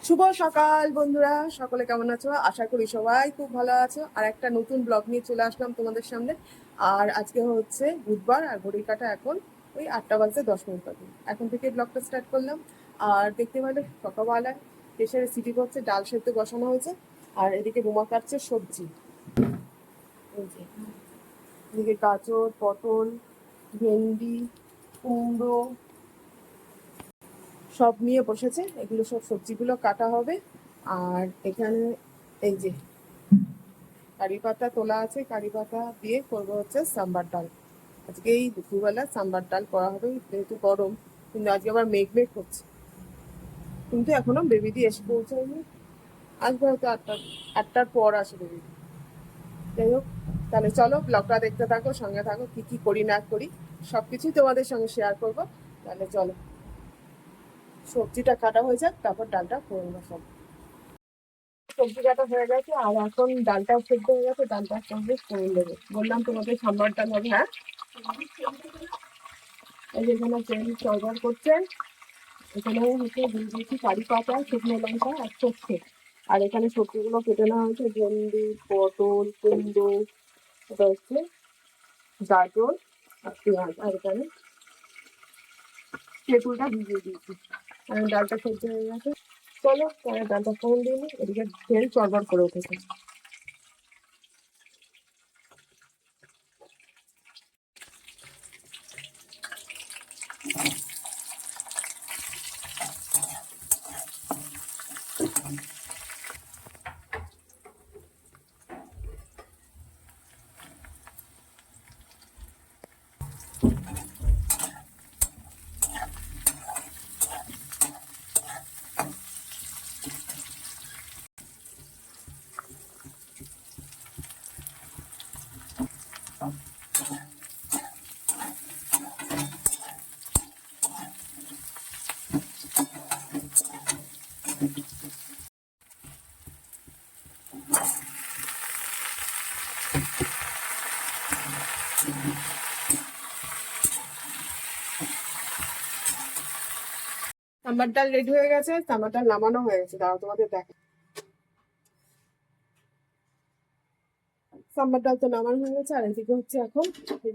শুভ সকাল বন্ধুরা, সকলে কেমন আছো? আশা করি সবাই খুব ভালো আছো। আর একটা নতুন ব্লগ নিয়ে চলে আসলাম তোমাদের সামনে। আর আজকে হচ্ছে বুধবার, আর ঘড়ির কাঁটা এখন ওই 8টা বাজতে 10 মিনিট বাকি। এখন থেকে ব্লগটা স্টার্ট করলাম। আর দেখতে পেলে সকালবেলায় প্রেশারে সিটি করছে, ডাল সেদ্ধ বসানো হয়েছে। আর এদিকে বোমা কাটছে সবজি। এদিকে গাজর, পটল, ভেন্ডি, কুমড়ো সব নিয়ে বসেছে। এগুলো সব সবজিগুলো কাটা হবে। আর এখানে এই যে কারি পাতা তোলা আছে, কারি পাতা দিয়ে করবো হচ্ছে সাম্বার ডাল। আজকে এই দুপুরবেলা সাম্বার ডাল করা হবে, যেহেতু গরম। কিন্তু আজকে আবার মেঘ মেঘ হচ্ছে, কিন্তু এখনো বেবিদি এসে পৌঁছায়নি। আসবে হয়তো আটটার পর আসে বেবিদি। যাই হোক, তাহলে চলো ব্লগটা দেখতে থাকো, সঙ্গে থাকো। কি কি করি না করি সবকিছুই তোমাদের সঙ্গে শেয়ার করবো। তাহলে চলো, সবজিটা কাটা হয়ে যাক, তারপর ডালটা করে নেবো সব। সবজি কাটা হয়ে গেছে, আর এখন ডালটাও সেদ্ধ হয়ে গেছে। ডালটা কমপ্লিট করে নেবো। বললাম তোমাদের সাম্বার ডাল হবে। হ্যাঁ, এই যে এখানে তেল সরবর করছে। এখানে হচ্ছে দিয়ে দিয়েছি কারি পাতা, শুকনো লঙ্কা আর সর্ষে। আর এখানে সবজিগুলো কেটে নেওয়া হয়েছে, ভেন্ডি, পটল, কুমড়ো, এটা হচ্ছে গাজর আর পেঁয়াজ। আর এখানে তেঁতুলটা ভিজিয়ে দিয়েছি। আর ডালটা সেদ্ধ হয়ে গেছে। চলো তাহলে ডালটা ফোড়ন দিয়ে নিই। এদিকে তেল চরবর করে উঠেছে। সাম্বার ডাল রেডি হয়ে গেছে, সাম্বার ডাল নামানো হয়ে গেছে। দাঁড়াও তোমাদের দেখ। সাম্বার ডাল তো নামানো হয়ে গেছে। আর এদিকে হচ্ছে এখন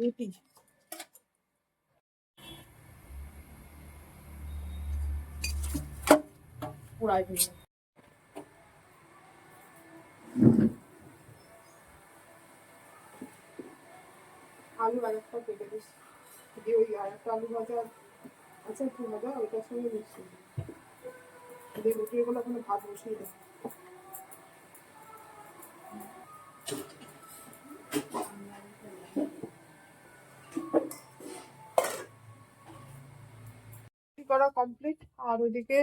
রুটি। পুরাই দিই আলু আর একটা কেটে দিস, দিয়ে ওই আর একটা আলু ভাজা আছে, একটু ভাজা ওইটার সঙ্গে মিশিয়ে দিই। রুটি এগুলো এখন ভাত বসিয়ে দেয়। করা কমপ্লিট। আর ওইদিকে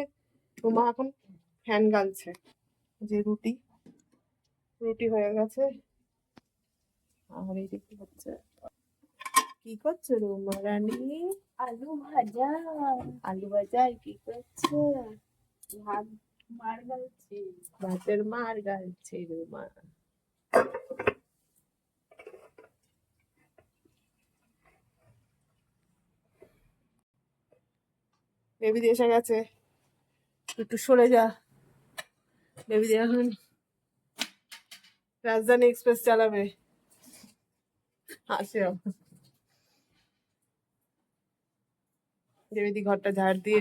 তোমার এখন ফ্যান গালছে। যে রুটি রুটি হয়ে গেছে। আর এইদিকে হচ্ছে কি করছো রুমা রানী? আলু ভাজা। আলু ভাজা। আর কি করছো? ভাত মার গালছি। ভাতের মার গালছে রুমা। বেবি এসে গেছে, একটু সরে যা। বেবি এখন রাজধানী এক্সপ্রেস চালাবে। আসে বেবি ঘরটা ঝাড় দিয়ে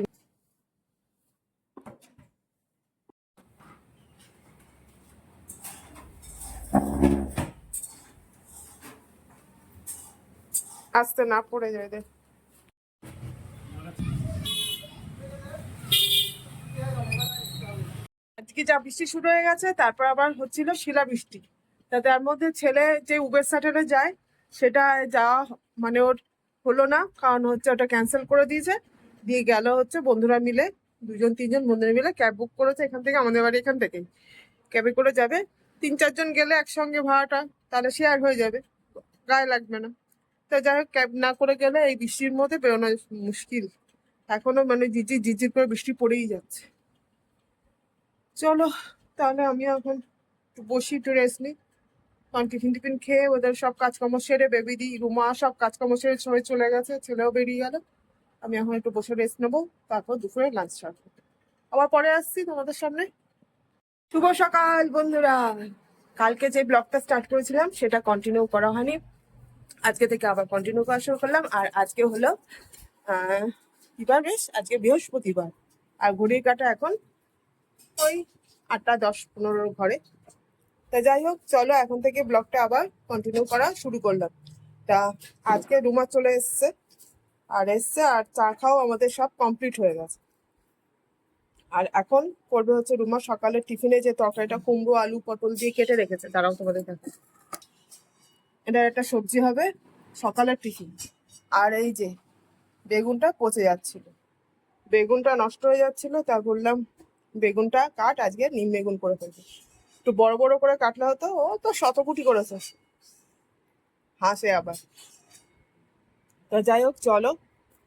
আসতে না পড়ে যাবে। দেখ আজকে যা বৃষ্টি শুরু হয়ে গেছে, তারপর আবার হচ্ছিল শিলা বৃষ্টি। তা তার মধ্যে ছেলে যে উবের স্যাটারে যায়, সেটা যাওয়া মানে ওর হলো না, কারণ হচ্ছে ওটা ক্যান্সেল করে দিয়েছে। দিয়ে গেল হচ্ছে বন্ধুরা মিলে, দুজন তিনজন বন্ধুরা মিলে ক্যাব বুক করেছে এখান থেকে, আমাদের বাড়ি এখান থেকেই ক্যাবে করে যাবে। 3-4 জন গেলে একসঙ্গে ভাড়াটা তাহলে শেয়ার হয়ে যাবে, গায়ে লাগবে না। তা যাই হোক, ক্যাব না করে গেলে এই বৃষ্টির মধ্যে বেরোনো মুশকিল। এখনো মানে ঝিঝির ঝিঝির করে বৃষ্টি পড়েই যাচ্ছে। চলো তাহলে আমি এখন একটু বসি, একটু রেস্ট নিই। কারণ টিফিন টিফিন খেয়ে ওদের সব কাজকর্ম সেরে, বেবিদি রুমা সব কাজকর্ম সেরে সবাই চলে গেছে, ছেলেও বেরিয়ে গেল। আমি এখন একটু বসে রেস্ট নেবো, তারপর দুপুরে লাঞ্চ সারবো। আবার পরে আসছি তোমাদের সামনে। শুভ সকাল বন্ধুরা। কালকে যে ব্লগটা স্টার্ট করেছিলাম সেটা কন্টিনিউ করা হয়নি, আজকে থেকে আবার কন্টিনিউ করা শুরু করলাম। আর আজকে হলো কিবার বেশ, আজকে বৃহস্পতিবার। আর ঘড়ির কাঁটা এখন ওই 8:10-15 ঘরে। তা যাই হোক, চলো এখন থেকে ব্লগটা আবার কন্টিনিউ করা শুরু করলাম। তা আজকে রুমা চলে এসছে, আর চা খাও আমাদের সব কমপ্লিট হয়ে গেছে। আর এখন করবে হচ্ছে রুমা সকালের টিফিনে যে তরকারিটা কুমড়ো আলু পটল দিয়ে কেটে রেখেছে, তারাও তোমাদের দেখে, এটার একটা সবজি হবে সকালের টিফিন। আর এই যে বেগুনটা পচে যাচ্ছিল, বেগুনটা নষ্ট হয়ে যাচ্ছিল, তা বললাম বেগুনটা কাট, আজকে নিম বেগুন করে ফেলবো। একটু বড় বড় করে কাটলে হতো, ও তো শতকুটি করেছে, হাসে আবার। তো যাই হোক চলো,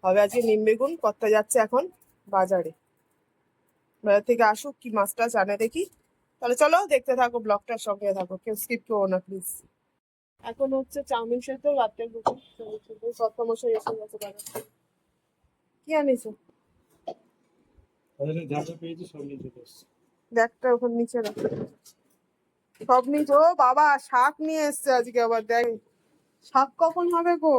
হবে আজকে নিম বেগুন। কর্তা যাচ্ছে এখন বাজারে, বাজার থেকে আসুক কি মাছ টাছ আনে দেখি। তাহলে চলো দেখতে থাকো, ব্লগটার সঙ্গে থাকো, কেউ স্কিপ করো না প্লিজ। এখন হচ্ছে চাউমিন সেদ্ধ, রাত্রের রুটি। কর্তা মশাই এসে গেছে বাজার থেকে। কি আনিস? ব্যাগটা ওখানে নিচে রাখ, সব নিচে। ও বাবা, শাক নিয়ে এসছে আজকে আবার, দেখ শাক কখন হবে গো।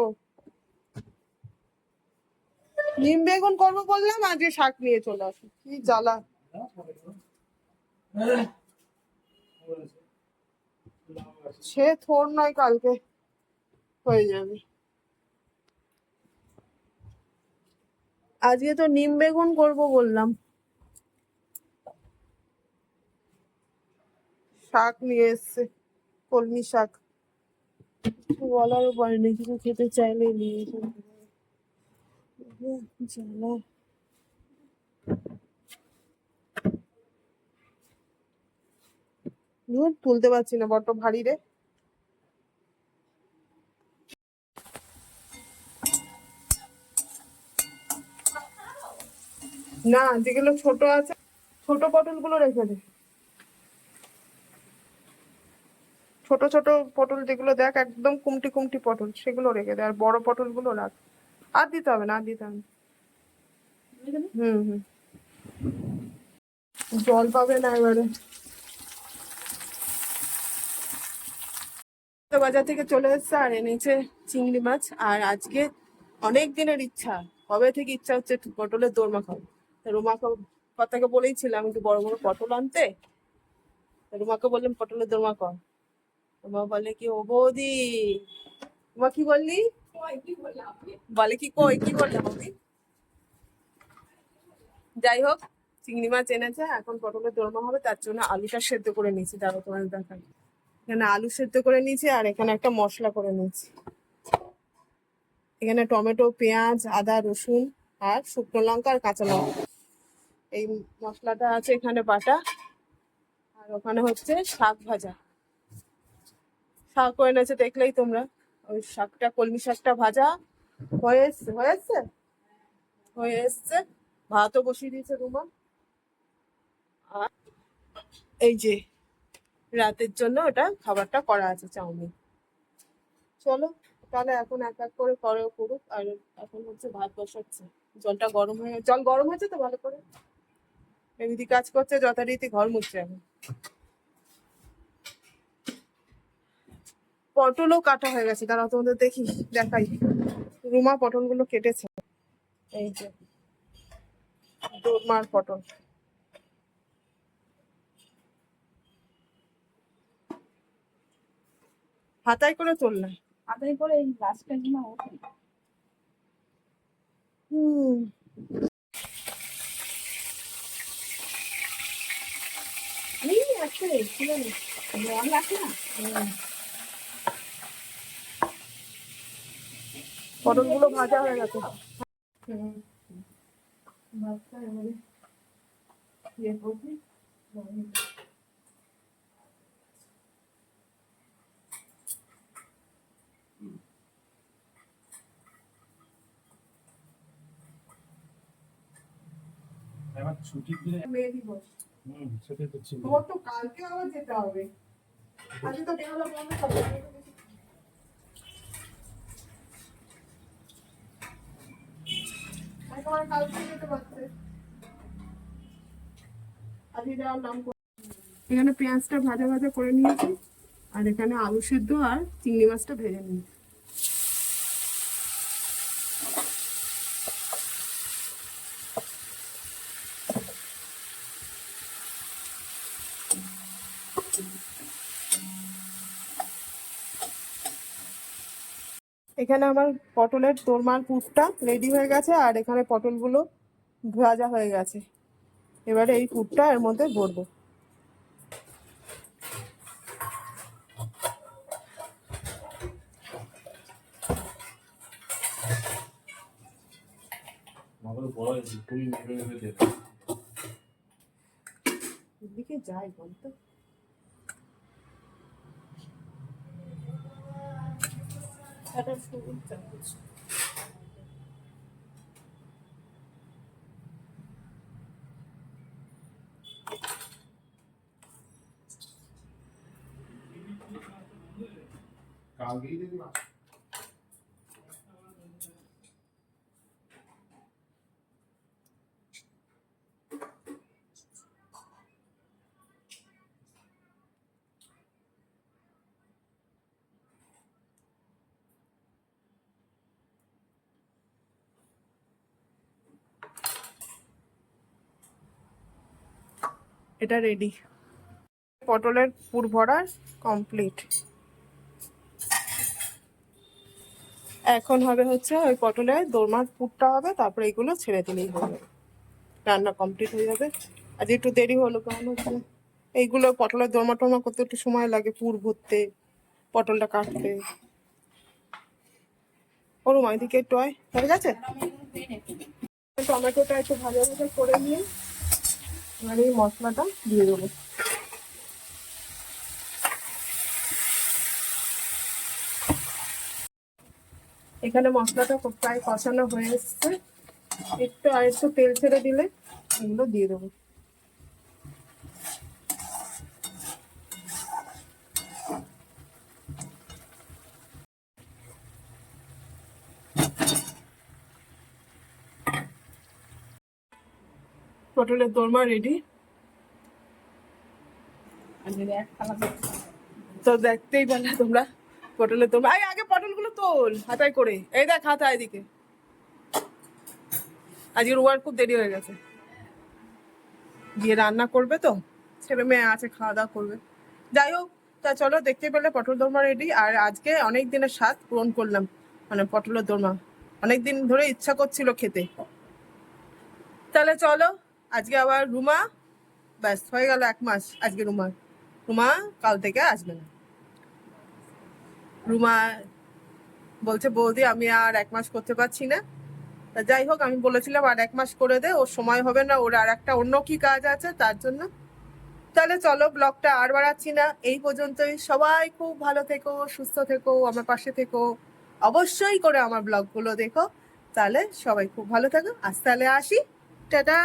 নিম বেগুন করবো বললাম, আজকে শাক নিয়ে চলে আসো, কি জ্বালা। সে থোর নয়, কালকে হয়ে যাবে। আজকে তো নিম বেগুন করবো বললাম, শাক নিয়ে এসছে, কলমি শাক। কিছু বলারও পারে না, কিছু খেতে চাইলে নিয়ে এসে জ্বালা। তুলতে পারছি না, বড্ড ভারী রে। না, যেগুলো ছোট আছে, ছোট পটল গুলো রেখে দে। ছোট ছোট পটল যেগুলো দেখ একদম কুমটি কুমটি পটল, সেগুলো রেখে দে, আর বড় পটল গুলো রাখ। আর দিতে হবে না, আর দিতে হবে না। হুম হুম, জল পাবে না এবারে। তো বাজার থেকে চলে এসছে আর এনেছে চিংড়ি মাছ। আর আজকে অনেক দিনের ইচ্ছা, কবে থেকে ইচ্ছা হচ্ছে একটু পটলের দোরমা খাবো। তা রুমাকে, কথাকে বলেইছিলাম একটু বড় বড় পটল আনতে। রুমাকে বললাম পটলের দোরমা কর। রুমা বলে কি, ও বৌদি, রুমা কি বললি, বলে কি কই, কি বললাম আমি। যাই হোক, চিংড়ি মাছ এনেছে, এখন পটলের দোরমা হবে, তার জন্য আলুটা সেদ্ধ করে নিয়েছি। তারপর তোমার দেখাই, এখানে আলু সেদ্ধ করে নিয়েছি, আর এখানে একটা মশলা করে নিয়েছি। এখানে টমেটো, পেঁয়াজ, আদা, রসুন, আর শুকনো লঙ্কা আর কাঁচা লঙ্কা, এই মশলাটা আছে এখানে বাটা। আর ওখানে হচ্ছে শাক ভাজা, শাক এনেছে দেখলেই তোমরা। ওই শাকটা, কলমি শাকটা ভাজা হয়ে এসছে। ভাতও বসিয়ে দিয়েছে রুমা। আর এই যে রাতের জন্য ওটা খাবারটা করা আছে, চাউমিন। চলো তাহলে এখন এক এক করে করুক। আর এখন হচ্ছে ভাত বসাচ্ছে, জল গরম হয়েছে তো ভালো করে। এমনি কাজ করছে, যথারীতি ঘর মুছছে এখন। পটলও কাটা হয়ে গেছে, তারা তোমাদের দেখাই। রুমা পটলগুলো কেটেছে, এই যে দোরমার পটল। হাতায় করে তোলনা। আদায় করে এই গাছটা কিনা ওঠে। হুম, এই আছে ছিল না, রং আছে না। পটলগুলো ভাজা হয়ে গেছে। হুম, ভাতটা এবারে ইয়ে করবি। মেয়ে দিবস, তোমার তো কালকে আবার যেতে হবে। আজকে তো বেরোলে বন্ধ থাকবে। তোমার কালকে যেতে পারছে। দিয়ে যাওয়ার নাম এখানে পেঁয়াজটা ভাজা ভাজা করে নিয়েছি, আর এখানে আলু সিদ্ধ আর চিংড়ি মাছটা ভেজে নিয়েছি। এখানে আমার পটলের দোরমার পুরটা রেডি হয়ে গেছে, আর এখানে পটলগুলো ভাজা হয়ে গেছে। এবারে এই পুরটা এর মধ্যে ভরবো। এদিকে যাই বলতো, এটা রেডি। পটলের পুর ভরা কমপ্লিট। এখন হবে হচ্ছে ওই পটলের দোরমার পুরটা হবে, তারপরে এইগুলো ছেড়ে দিলেই হবে, রান্না কমপ্লিট হয়ে যাবে। আজ একটু দেরি হলো, কারণ হচ্ছে এইগুলো পটলের দোরমা টোরমা করতে একটু সময় লাগে, পুর ভরতে, পটলটা কাটতে। ওরম এদিকে একটু হয়ে গেছে। টমেটোটা একটু ভাজা ভাজা করে নিয়ে এবার এই মশলাটা দিয়ে দেবো। এখানে মশলাটা প্রায় কষানো হয়ে এসছে, একটু আর একটু তেল ছেড়ে দিলে এগুলো দিয়ে দেবো। পটলের দোরমা রেডি। তো দেখতেই পারলে তোমরা পটলের দোরমা। আগে পটলগুলো তোল হাতায় করে, এই দেখ হাতা এদিকে। আজকে রোয়ার খুব দেরি হয়ে গেছে, গিয়ে রান্না করবে তো, ছেলে মেয়ে আছে খাওয়া দাওয়া করবে। যাই হোক, তা চলো, দেখতে পেলে পটল দোরমা রেডি। আর আজকে অনেক দিনের স্বাদ পূরণ করলাম, মানে পটলের দোরমা অনেকদিন ধরে ইচ্ছা করছিল খেতে। তাহলে চলো, আজকে আবার রুমা, ব্যাস হয়ে গেল 1 মাস আজকে। রুমা কাল থেকে আসবে না। রুমা বলছে বৌদি আমি আর 1 মাস করতে পারছি না। তা যাই হোক, আমি বলেছিলাম আর 1 মাস করে দে, ওর সময় হবে না, ওর আর একটা অন্য কি কাজ আছে তার জন্য। তাহলে চলো, ব্লগটা আর বাড়াচ্ছি না, এই পর্যন্তই। সবাই খুব ভালো থেকো, সুস্থ থেকো, আমার পাশে থেকো, অবশ্যই করে আমার ব্লগগুলো দেখো। তাহলে সবাই খুব ভালো থাকো। আজ তাহলে আসি, টাটা।